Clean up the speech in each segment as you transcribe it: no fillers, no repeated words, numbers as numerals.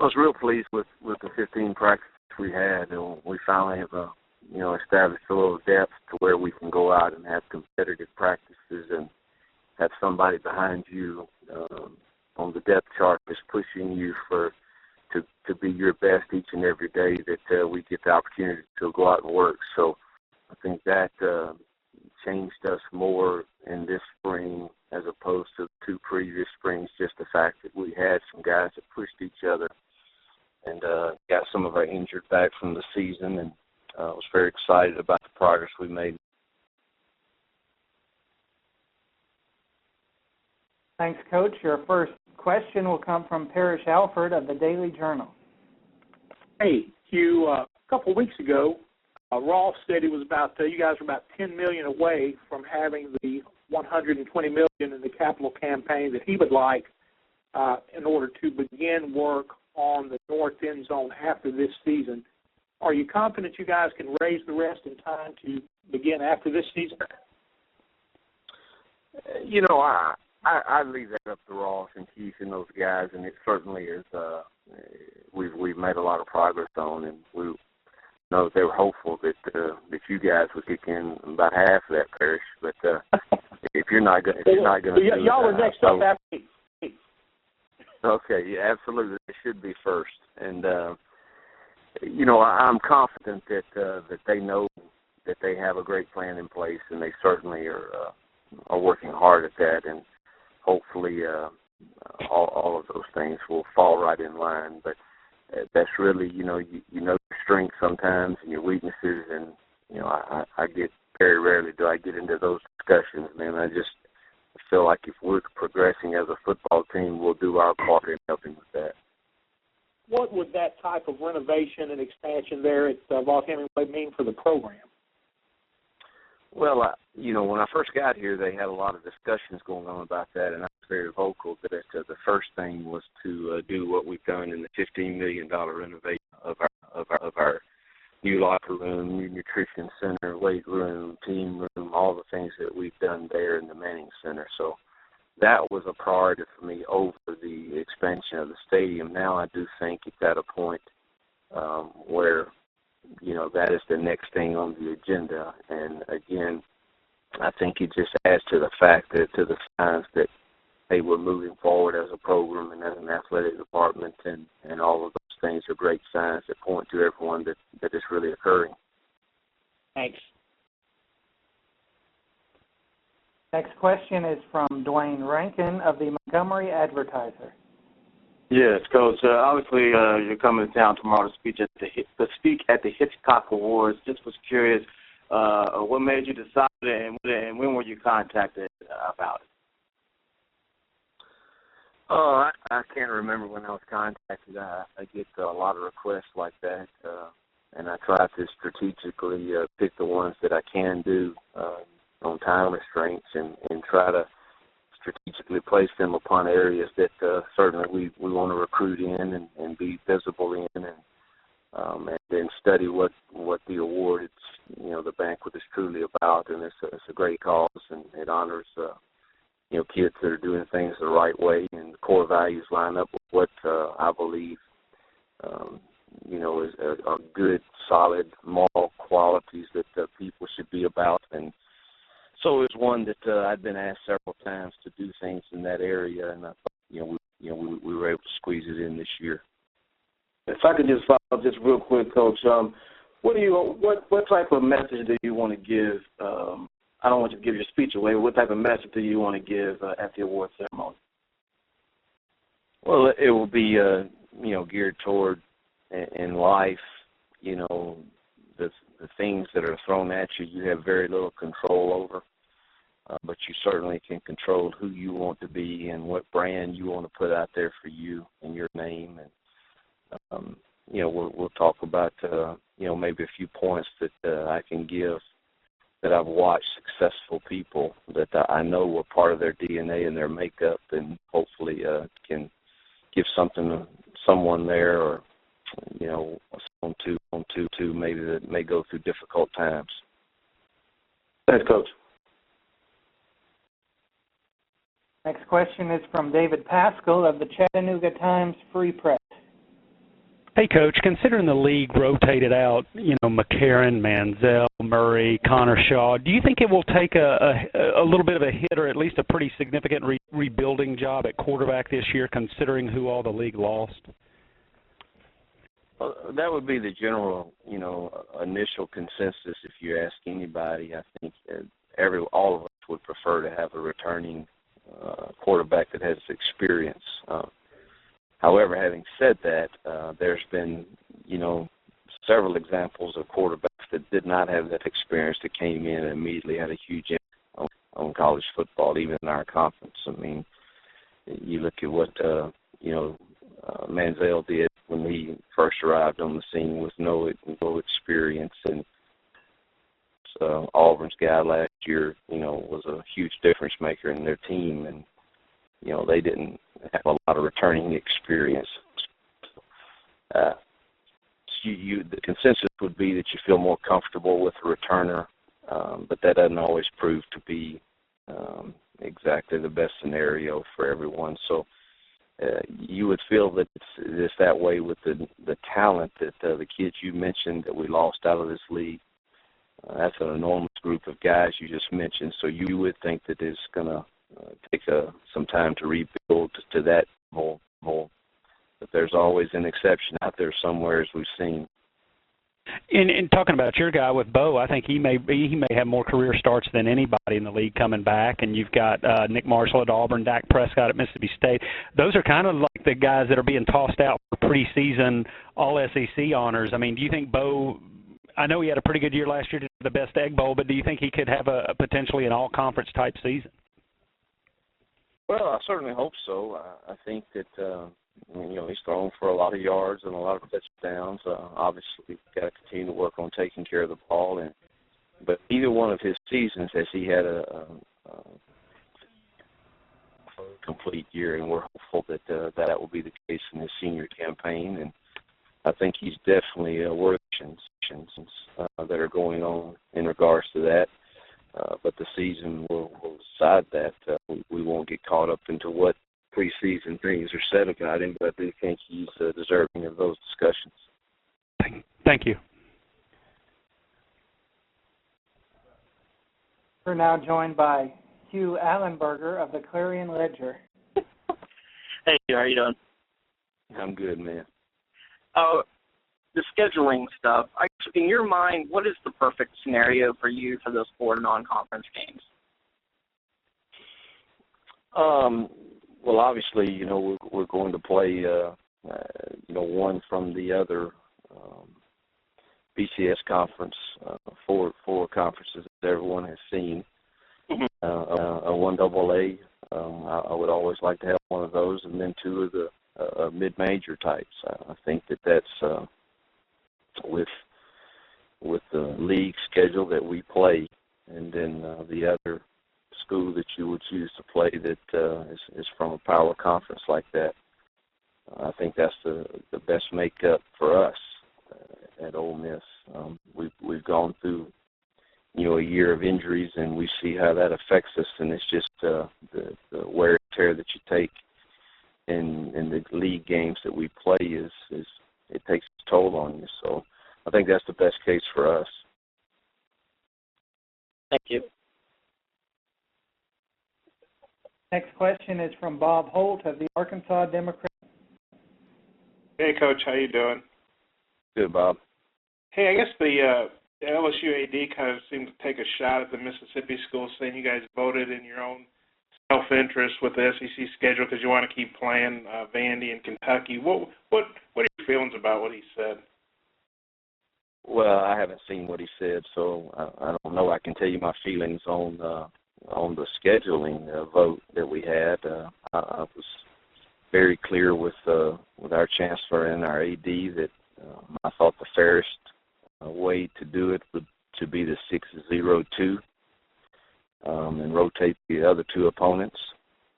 was real pleased with the 15 practices we had. And we finally have, established a little depth to where we can go out and have competitive practices and have somebody behind you on the depth chart that's pushing you to be your best each and every day that we get the opportunity to go out and work. So I think that changed us more in this spring as opposed to 2 previous springs, just the fact that we had some guys that pushed each other and got some of our injured back from the season, and was very excited about the progress we made. Thanks, Coach. Your first question will come from Parrish Alford of the Daily Journal. Hey, Hugh, a couple of weeks ago, Ross said it was you guys were about $10 million away from having the $120 million in the capital campaign that he would like in order to begin work on the north end zone after this season. Are you confident you guys can raise the rest in time to begin after this season? I leave that up to Ross and Keith and those guys, and it certainly is. We've made a lot of progress on, and we know they were hopeful that you guys would kick in about half of that, Parrish. But if you're not going to, y'all are next up after me. Okay, yeah, absolutely. It should be first, and I'm confident that they know that they have a great plan in place, and they certainly are working hard at that, and hopefully all of those things will fall right in line. But that's really, you know your strengths sometimes and your weaknesses, and I get very rarely do I get into those discussions, man. I just feel like if we're progressing as a football team, we'll do our part in helping with that. What would that type of renovation and expansion there at Vaught Hemingway mean for the program? Well, when I first got here, they had a lot of discussions going on about that, and I was very vocal that the first thing was to do what we've done in the $15 million renovation of our new locker room, new nutrition center, weight room, team room, all the things that we've done there in the Manning Center. So that was a priority for me over the expansion of the stadium. Now I do think it's at a point where that is the next thing on the agenda. And again, I think it just adds to the fact that to the signs that they were moving forward as a program and as an athletic department, and all of those things are great signs that point to everyone that it's really occurring. Thanks. Next question is from Dwayne Rankin of the Montgomery Advertiser. Yes, Coach. Obviously, you're coming to town tomorrow to speak at the Hitchcock Awards. Just was curious, what made you decide, and when were you contacted about it? Oh, I can't remember when I was contacted. I get a lot of requests like that, and I try to strategically pick the ones that I can do on time restraints and try to strategically place them upon areas that certainly we want to recruit in and be visible in, and then study what the award, the banquet is truly about. And it's a great cause, and it honors kids that are doing things the right way, and the core values line up with what I believe are good, solid moral qualities that people should be about. And so it's one that I'd been asked several times to do things in that area, and I thought, we were able to squeeze it in this year. If I could just follow up just real quick, Coach, what type of message do you want to give? I don't want you to give your speech away, but what type of message do you want to give at the award ceremony? Well, it will be geared toward in life, the things that are thrown at you, you have very little control over, but you certainly can control who you want to be and what brand you want to put out there for you and your name. And, we'll talk about, maybe a few points that I can give that I've watched successful people that I know were part of their DNA and their makeup, and hopefully can give something to someone there, or someone to maybe that may go through difficult times. Thanks, Coach. Next question is from David Pascal of the Chattanooga Times Free Press. Hey, Coach, considering the league rotated out, McCarron, Manziel, Murray, Connor Shaw, do you think it will take a little bit of a hit or at least a pretty significant rebuilding job at quarterback this year, considering who all the league lost? Well, that would be the general, initial consensus if you ask anybody. I think all of us would prefer to have a returning quarterback that has experience. However, having said that, there's been, several examples of quarterbacks that did not have that experience that came in and immediately had a huge impact on college football, even in our conference. I mean, you look at what, Manziel did when he first arrived on the scene with no experience, and Auburn's guy last year, was a huge difference maker in their team, and they didn't have a lot of returning experience. The consensus would be that you feel more comfortable with a returner, but that doesn't always prove to be exactly the best scenario for everyone. So you would feel that it's that way with the talent that the kids you mentioned that we lost out of this league. That's an enormous group of guys you just mentioned, so you would think that it's going to take some time to rebuild to that more. But there's always an exception out there somewhere, as we've seen. In talking about your guy with Bo, I think he may have more career starts than anybody in the league coming back, and you've got Nick Marshall at Auburn, Dak Prescott at Mississippi State. Those are kind of like the guys that are being tossed out for preseason All-SEC honors. I mean, do you think Bo, I know he had a pretty good year last year, the best Egg Bowl, but do you think he could have a potentially an all-conference type season? Well, I certainly hope so. I think that, he's thrown for a lot of yards and a lot of touchdowns. Obviously, we've got to continue to work on taking care of the ball. But either one of his seasons, has he had a complete year, and we're hopeful that that will be the case in his senior campaign. And I think he's definitely worth that are going on in regards to that. But the season will decide that. We won't get caught up into what preseason things are said about him, but I do think he's deserving of those discussions. Thank you. We're now joined by Hugh Allenberger of the Clarion Ledger. Hey, how are you doing? I'm good, man. The scheduling stuff, in your mind, what is the perfect scenario for you for those 4 non-conference games? Well, obviously, we're going to play, one from the other BCS conference, 4 conferences that everyone has seen. A 1AA, I would always like to have one of those, and then 2 of the mid-major types. I think that's with the league schedule that we play, and then the other school that you would choose to play that is from a power conference like that. I think that's the best makeup for us at Ole Miss. We've gone through a year of injuries, and we see how that affects us, and it's just the wear and tear that you take in the league games that we play is it takes its toll on you. So I think that's the best case for us. Thank you. Next question is from Bob Holt of the Arkansas Democrat. Hey, Coach, how you doing? Good, Bob. Hey, I guess the LSU AD kind of seemed to take a shot at the Mississippi schools, saying you guys voted in your own self-interest with the SEC schedule because you want to keep playing Vandy and Kentucky. What are your feelings about what he said? Well, I haven't seen what he said, so I don't know. I can tell you my feelings on the scheduling vote that we had. I was very clear with our chancellor and our AD that I thought the fairest way to do it would to be the 6-0-2 and rotate the other 2 opponents.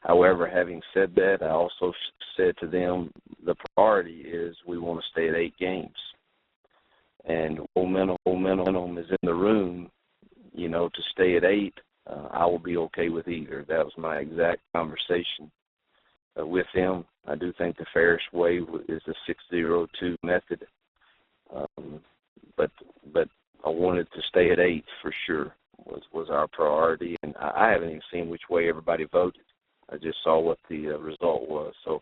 However, having said that, I also said to them the priority is we want to stay at 8 games. And momentum is in the room, to stay at 8, I will be okay with either. That was my exact conversation with them. I do think the fairest way is the 6-0-2 method, but I wanted to stay at 8 for sure was our priority, and I haven't even seen which way everybody voted. I just saw what the result was, so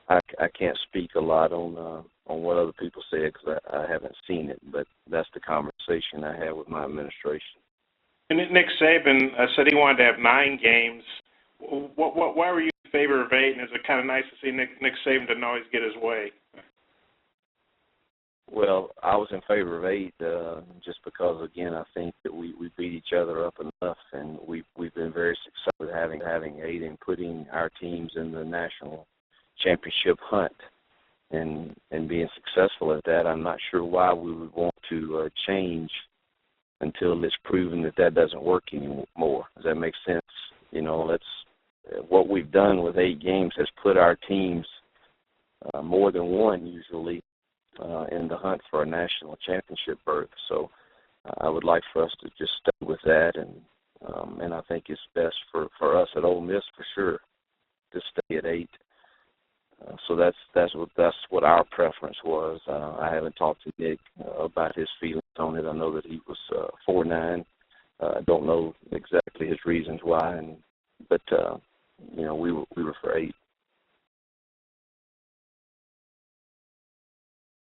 I can't speak a lot on what other people said because I haven't seen it, but that's the conversation I had with my administration. And Nick Saban said he wanted to have 9 games. Why were you in favor of 8, and is it kind of nice to see Nick Saban didn't always get his way? Well, I was in favor of 8 just because, again, I think that we beat each other up enough, and we've been very successful with having 8 and putting our teams in the national championship hunt and being successful at that. I'm not sure why we would want to change until it's proven that doesn't work anymore. Does that make sense? You know, what we've done with 8 games has put our teams more than one usually in the hunt for a national championship berth. So I would like for us to just stay with that, and I think it's best for us at Ole Miss for sure to stay at 8. So that's what our preference was. I haven't talked to Nick about his feelings on it. I know that he was 4-9. I don't know exactly his reasons why, but you know, we were for 8.